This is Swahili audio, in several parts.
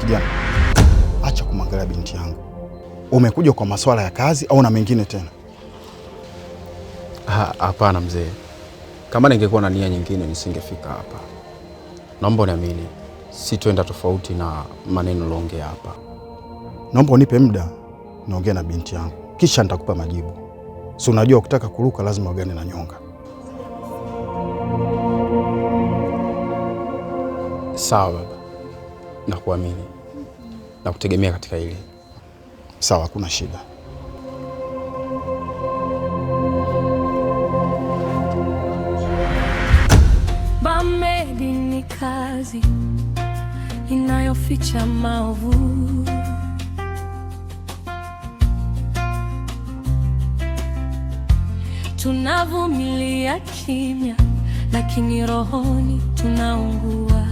kijana, acha kumwangalia binti yangu. Umekuja kwa masuala ya kazi au na mengine tena? Hapana mzee, kama ningekuwa na nia nyingine nisingefika hapa. Naomba uniamini, sitoenda tofauti na maneno uliongea hapa. Naomba unipe muda niongee na binti yangu, kisha nitakupa majibu. Si unajua ukitaka kuruka lazima ugane na nyonga. Sawa baba, nakuamini na kutegemea katika hili. Sawa, hakuna shida. Bamedi ni kazi inayoficha maovu. Tunavumilia kimya, lakini rohoni tunaungua.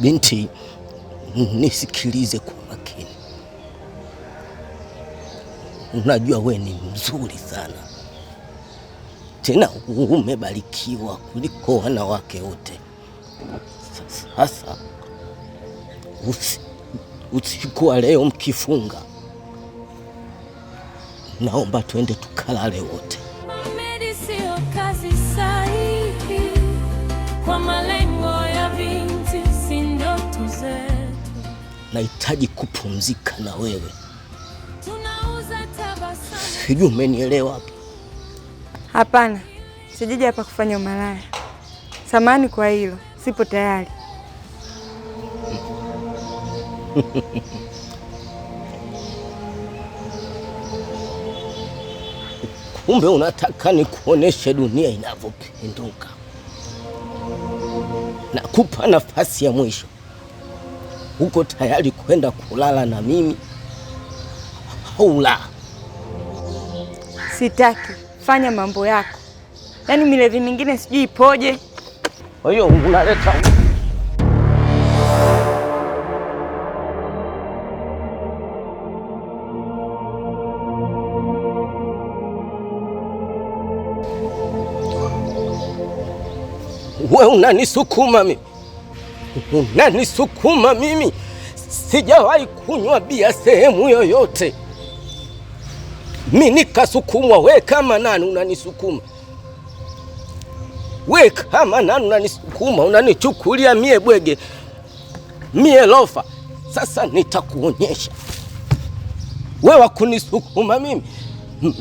Binti, nisikilize kwa makini. Unajua we ni mzuri sana, tena umebarikiwa kuliko wanawake wote. Sasa usiku wa leo mkifunga, naomba tuende tukalale wote. Bamedi sio kazi sahihi kwa malengo ya binti, si ndoto zetu. Nahitaji kupumzika na wewe. Tunauza tabasamu. Sijui umenielewa? Hapana, sijaja hapa kufanya umalaya. Samahani kwa hilo, sipo tayari. Kumbe unataka nikuoneshe dunia inavyopinduka. Nakupa nafasi ya mwisho. Uko tayari kwenda kulala na mimi au la? Sitaki, fanya mambo yako. Yaani milevi mingine sijui ipoje. Kwa hiyo unaleta wewe unanisukuma mimi. Unanisukuma mimi. Sijawahi kunywa bia sehemu yoyote. Mimi nikasukumwa. We kama nani unanisukuma? We kama nani unanisukuma? Unanichukulia mie bwege, mie lofa. Sasa nitakuonyesha. Wewe wakunisukuma mimi.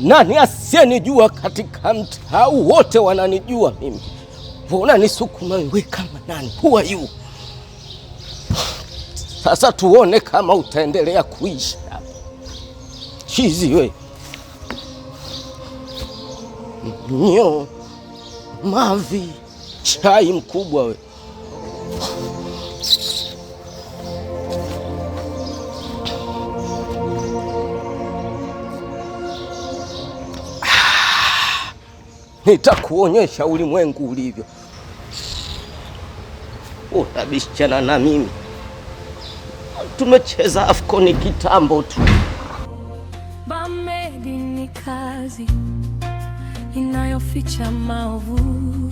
Nani asiyenijua katika mtaa wote wananijua mimi. Unanisukuma wewe kama nani? Who are you? Sasa tuone kama utaendelea kuishi hapa. Chizi we. Nyo mavi chai mkubwa we. Nitakuonyesha ulimwengu ulivyo. Utabishana na mimi. Tumecheza AFCON kitambo tu. Bamedi ni kazi inayoficha maovu.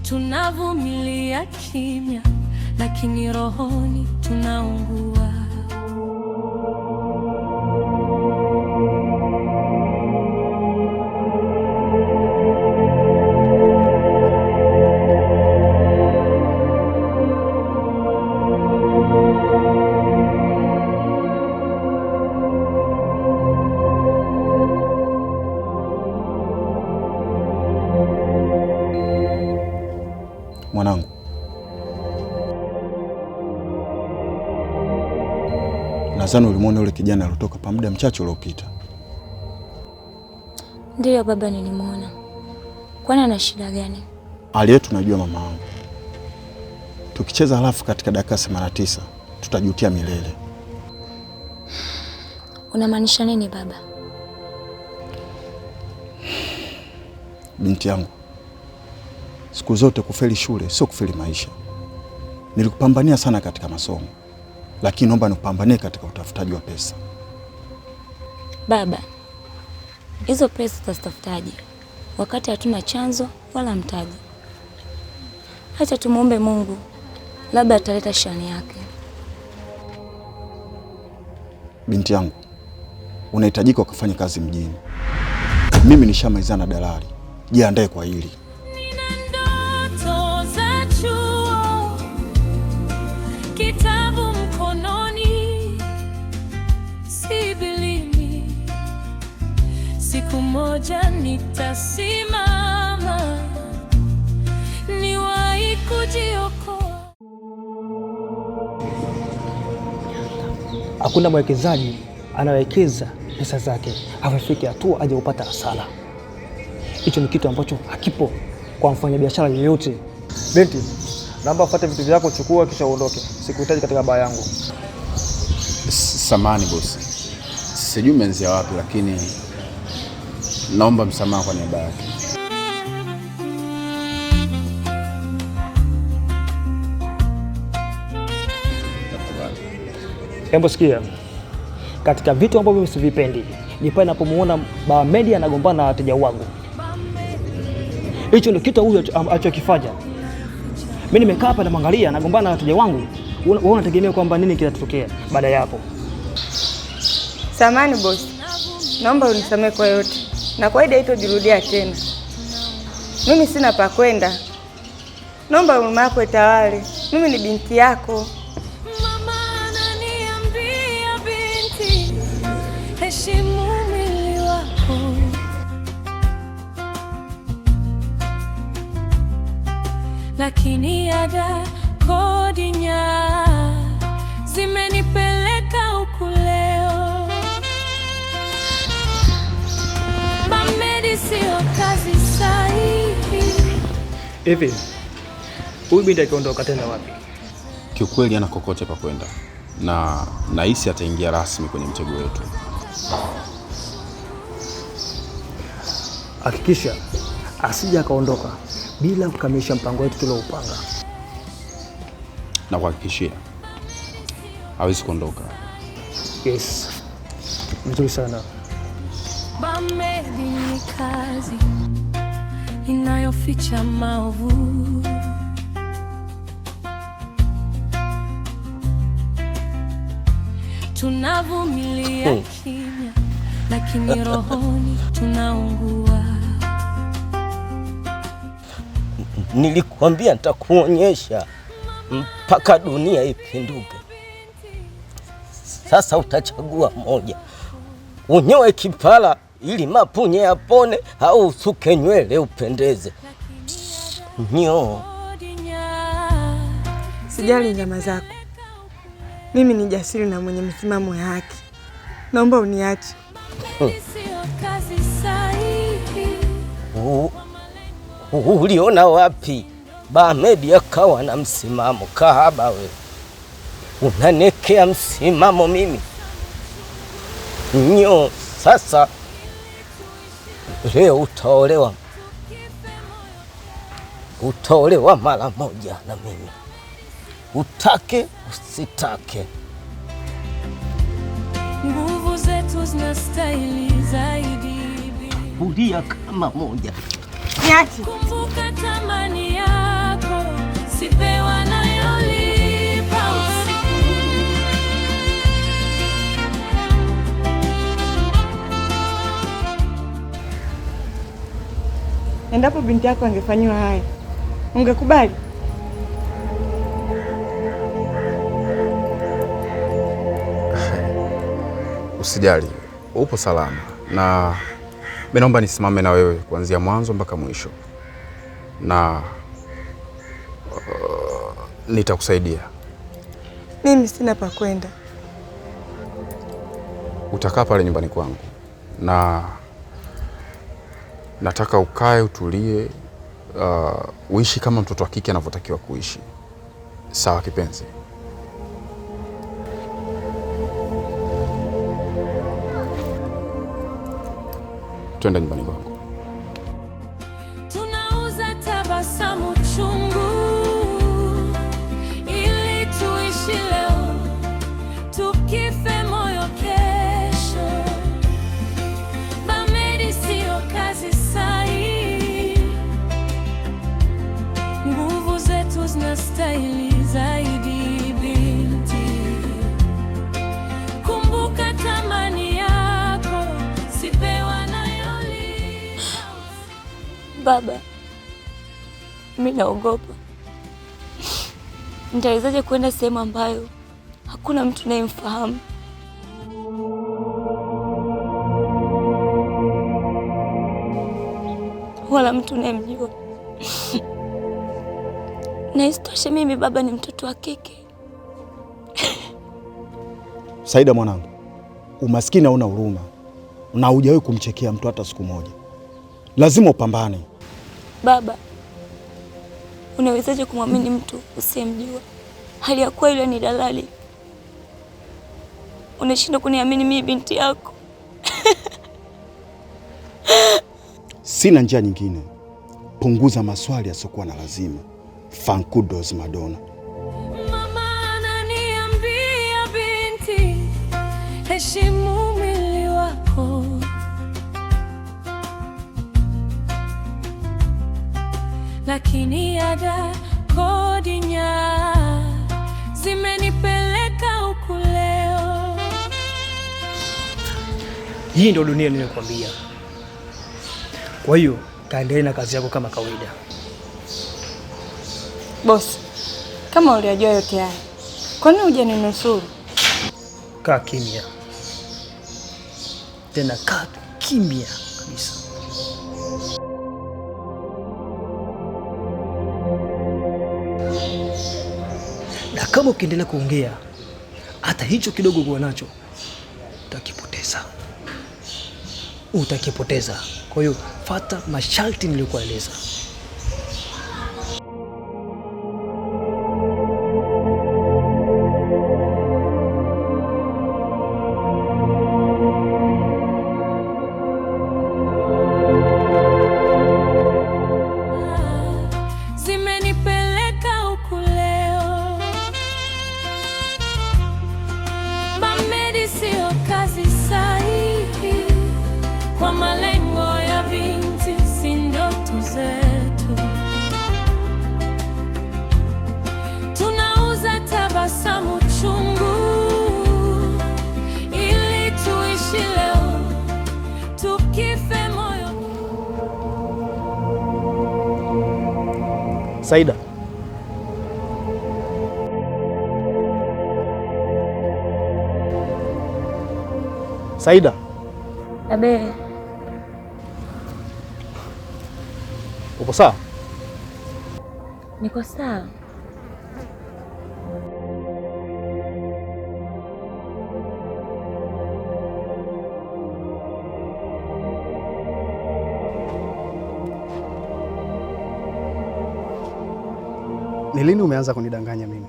Tunavumilia kimya, lakini rohoni tunaungua. Mwanangu, nadhani ulimwona yule kijana alitoka pa muda mchache uliopita. Ndiyo baba, nilimwona. Kwani ana shida gani? Hali yetu najua mama wangu. Tukicheza halafu katika dakika 89 tutajutia milele. Unamaanisha nini baba? Binti yangu, siku zote kufeli shule sio kufeli maisha. Nilikupambania sana katika masomo, lakini naomba nikupambanie katika utafutaji wa pesa. Baba, hizo pesa tutazitafutaje wakati hatuna chanzo wala mtaji? Acha tumuombe Mungu, labda ataleta shani yake. Binti yangu, unahitajika ukafanya kazi mjini. Mimi nishamalizana na dalali, jiandae kwa hili. Nina ndoto za chuo, kitabu mkononi, sibilini. Siku moja nitasimama, niwahi kujiokoa. Hakuna mwekezaji anawekeza pesa zake afike hatua aje kupata hasara. Hicho ni kitu ambacho hakipo kwa mfanyabiashara yeyote. Binti, naomba ufuate vitu vyako, chukua kisha uondoke. Sikuhitaji katika baa yangu. Samahani bosi, sijui umeanzia wapi, lakini naomba msamaha kwa niaba yake. Hebu sikia, katika vitu ambavyo mimi sivipendi ni pale ninapomuona Bahamedi anagombana na wateja wangu. Hicho ndio kitu huyo alichokifanya. Mimi nimekaa hapa namwangalia anagombana na wateja wangu. Wewe unategemea kwamba nini kitatokea baada ya hapo? Samahani bosi, naomba unisamehe kwa yote, na kawaida haitojirudia tena. Mimi sina pa kwenda, naomba huruma yako itawale. Mimi ni binti yako. Mama ananiambia binti, heshimu mwili wako. Lakini ada, kodi, nyaa zimenipeleka huku leo. Bahamedi sio kazi sahihi. Hivi huyu binti akiondoka tena wapi? Kiukweli ana kokote pa kwenda, na nahisi ataingia rasmi kwenye mtego wetu. Hakikisha asije akaondoka bila kukamilisha mpango wetu tulioupanga. Na kuhakikishia hawezi kuondoka. Yes, mzuri sana. Bahamedi ni kazi inayoficha maovu. Tunavumilia kimya, lakini rohoni tunaungua. Nilikwambia nitakuonyesha mpaka dunia ipinduke. Sasa utachagua moja, unyoe kipala ili mapunye yapone, au usuke nywele upendeze. Nyo. Sijali njama zako, mimi ni jasiri na mwenye msimamo ya haki. Naomba uniache. Uliona wapi Bahamedi akawa na msimamo? Kahaba we, unanekea msimamo mimi? Nyo, sasa leo utaolewa mara moja na mimi, utake usitake. Nguvu zetu zinastahili zaidi. Kulia kama moja. Niache. Kumbuka thamani yako, sipewa nayolipa usiku. Endapo binti yako angefanyiwa haya, ungekubali? Usijali, upo salama, na mimi naomba nisimame na wewe kuanzia mwanzo mpaka mwisho, na nitakusaidia. Mimi sina pa kwenda. Utakaa pale nyumbani kwangu, na nataka ukae utulie, uishi kama mtoto wa kike anavyotakiwa kuishi. Sawa kipenzi? twende nyumbani kwangu. Tunauza tabasamu chungu ili tuishi leo, tukife moyo kesho. Bamedi sio kazi sahi, nguvu zetu zinastahili zaidi binti. Kumbuka thamani yako, sipewa nayoli. Baba, mimi naogopa. Nitawezaje kwenda sehemu ambayo hakuna mtu anayemfahamu? Wala mtu anayemjua. Na isitoshe mimi baba ni mtoto wa kike. Saida mwanangu, umaskini hauna huruma na hujawahi kumchekea mtu hata siku moja. Lazima upambane. Baba, unawezaje kumwamini mtu usiyemjua hali ya kuwa yule ni dalali? Unashindwa kuniamini mimi binti yako? Sina njia nyingine. Punguza maswali yasiokuwa na lazima. Fankudos Madonna. Mama ananiambia binti, heshimu mwili wako. Lakini ada kodi nya zimenipeleka huku leo. Hii ndio dunia niliyokuambia. Kwa hiyo kaendelee na kazi yako kama kawaida. Bosi, kama uliyajua yote haya, kwa nini hujaninusuru? Kaa kimya. Tena kaa kimya kabisa. Na kama ukiendelea kuongea, hata hicho kidogo kuwa nacho utakipoteza. Kwa hiyo fuata masharti niliyokueleza. Zimenipeleka huku leo. Bamedi sio kazi sahihi kwa malengo ya binti, si ndoto zetu. Tunauza tabasamu chungu ili tuishi leo, tukife moyo. Saida, Saida, Abe, uko sawa? niko sawa. Ni lini umeanza kunidanganya mimi?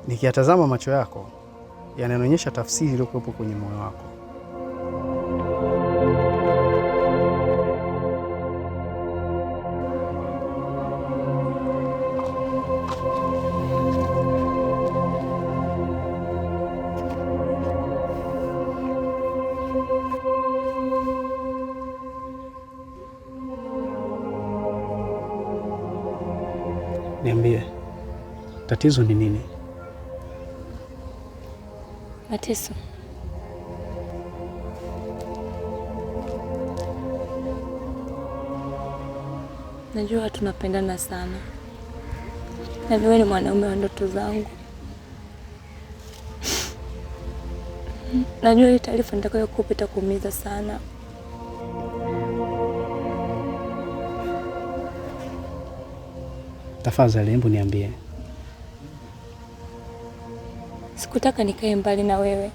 Nikiyatazama macho yako yananionyesha tafsiri iliyokuwepo kwenye moyo wako. Niambie, tatizo ni nini? Mateso. Najua tunapendana sana. Na wewe ni mwanaume wa ndoto zangu. Najua hii taarifa nitakayokupa itakuumiza sana. Tafadhali hebu niambie. Sikutaka nikae mbali na wewe.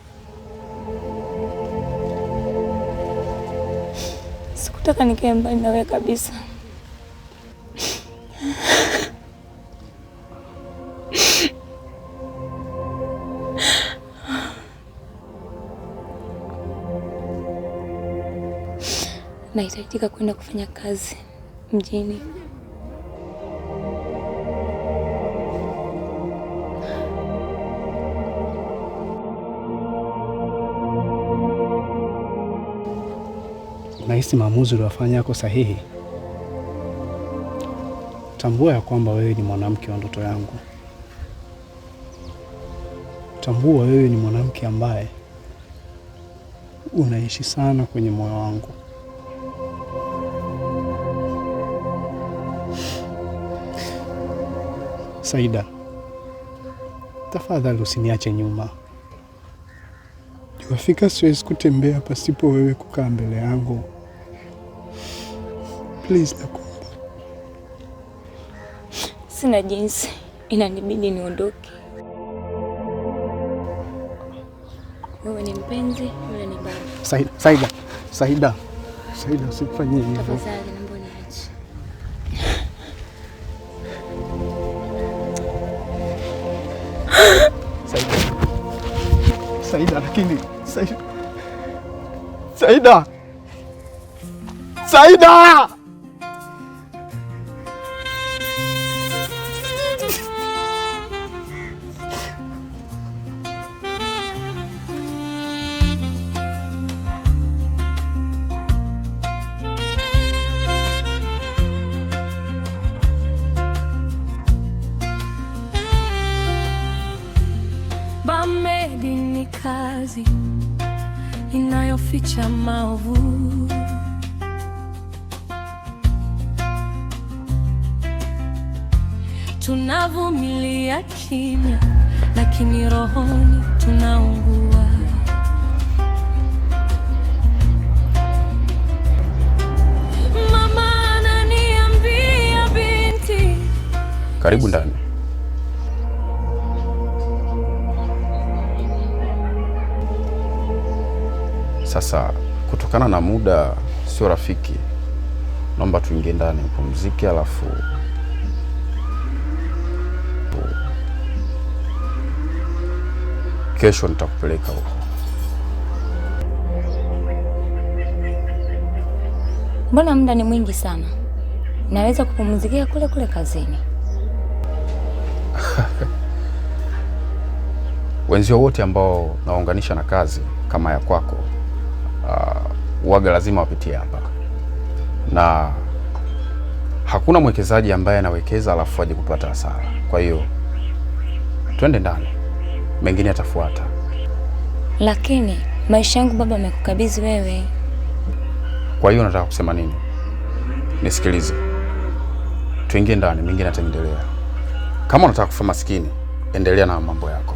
Sikutaka nikae mbali na wewe kabisa. nahitajika kwenda kufanya kazi mjini. Nahisi maamuzi uliyofanya yako sahihi. Tambua ya kwamba wewe ni mwanamke wa ndoto yangu. Tambua wewe ni mwanamke ambaye unaishi sana kwenye moyo wangu. Saida, tafadhali usiniache nyuma. Juafika siwezi kutembea pasipo wewe kukaa mbele yangu. Please, nakuomba. Sina jinsi, inanibidi niondoke. Wewe ni mpenzi, yule ni baba. Saida, usifanye hivyo. Tafadhali naomba niache. Saida, lakini Saida! Bamedi ni kazi inayoficha maovu. Tunavumilia kimya, lakini rohoni tunaungua. Mama ananiambia binti, karibu ndani. Sasa kutokana na muda sio rafiki, naomba tuingie ndani upumzike, alafu kesho nitakupeleka huko. Mbona muda ni mwingi sana? Naweza kupumzikia kule kule kazini. Wenzio wote ambao naunganisha na kazi kama ya kwako waga lazima wapitie hapa, na hakuna mwekezaji ambaye anawekeza alafu aje kupata hasara. Kwa hiyo twende ndani, mengine yatafuata. Lakini maisha yangu baba amekukabidhi wewe. Kwa hiyo nataka kusema nini? Nisikilize, tuingie ndani, mengine yataendelea. Kama unataka kufa maskini, endelea na mambo yako.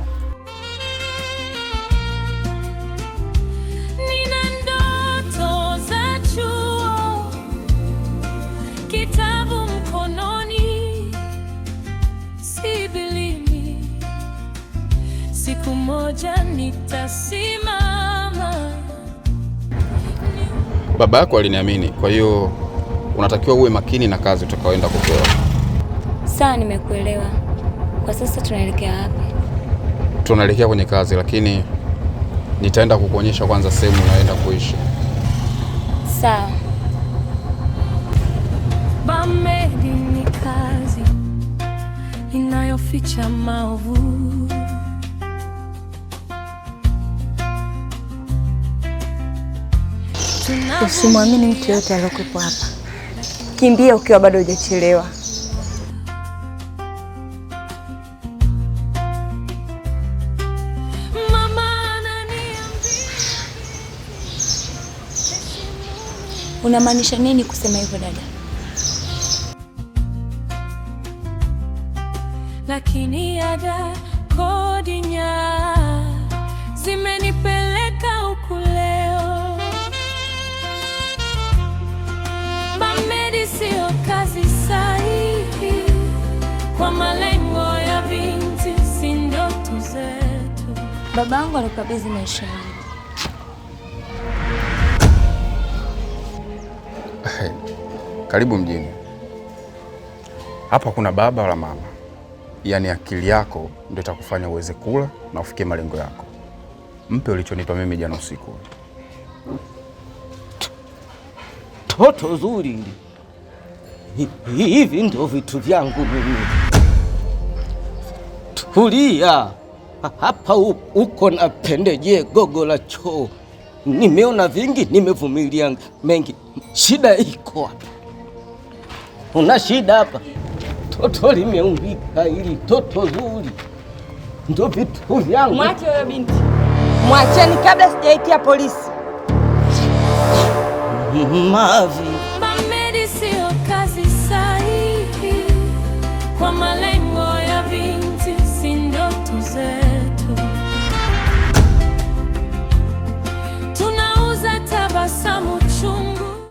Siku moja nitasimama. Baba yako aliniamini, kwa hiyo unatakiwa uwe makini na kazi utakayoenda kupewa. Sawa, nimekuelewa. Kwa sasa tunaelekea wapi? Tunaelekea kwenye kazi, lakini nitaenda kukuonyesha kwanza sehemu unaenda kuishi. Sawa. Bamedi ni kazi inayoficha maovu. Usimwamini mtu yote aliyokuwepo hapa. Kimbia ukiwa bado hujachelewa. Unamaanisha nini kusema hivyo dada? Lakini ada kodi nya zimenipeleka huku leo. Bamedi sio kazi sahihi kwa malengo ya binti, si ndoto zetu. Babangu alikabidhi maisha yangu. Karibu mjini. Hapa kuna baba wala mama. Yaani akili yako ndio itakufanya uweze kula na ufikie malengo yako. Mpe ulichonipa mimi jana usiku. toto zuri hivi ndio vitu vyangu mimi. Tulia hapa, uko na pendeje gogo la choo. Nimeona vingi, nimevumilia mengi. Shida iko hapa. Una shida hapa? Toto limeumbika, ili toto zuri ndio vitu vyangu. Mwache huyo binti, mwacheni kabla sijaitia polisi. Mavi Bamedi sio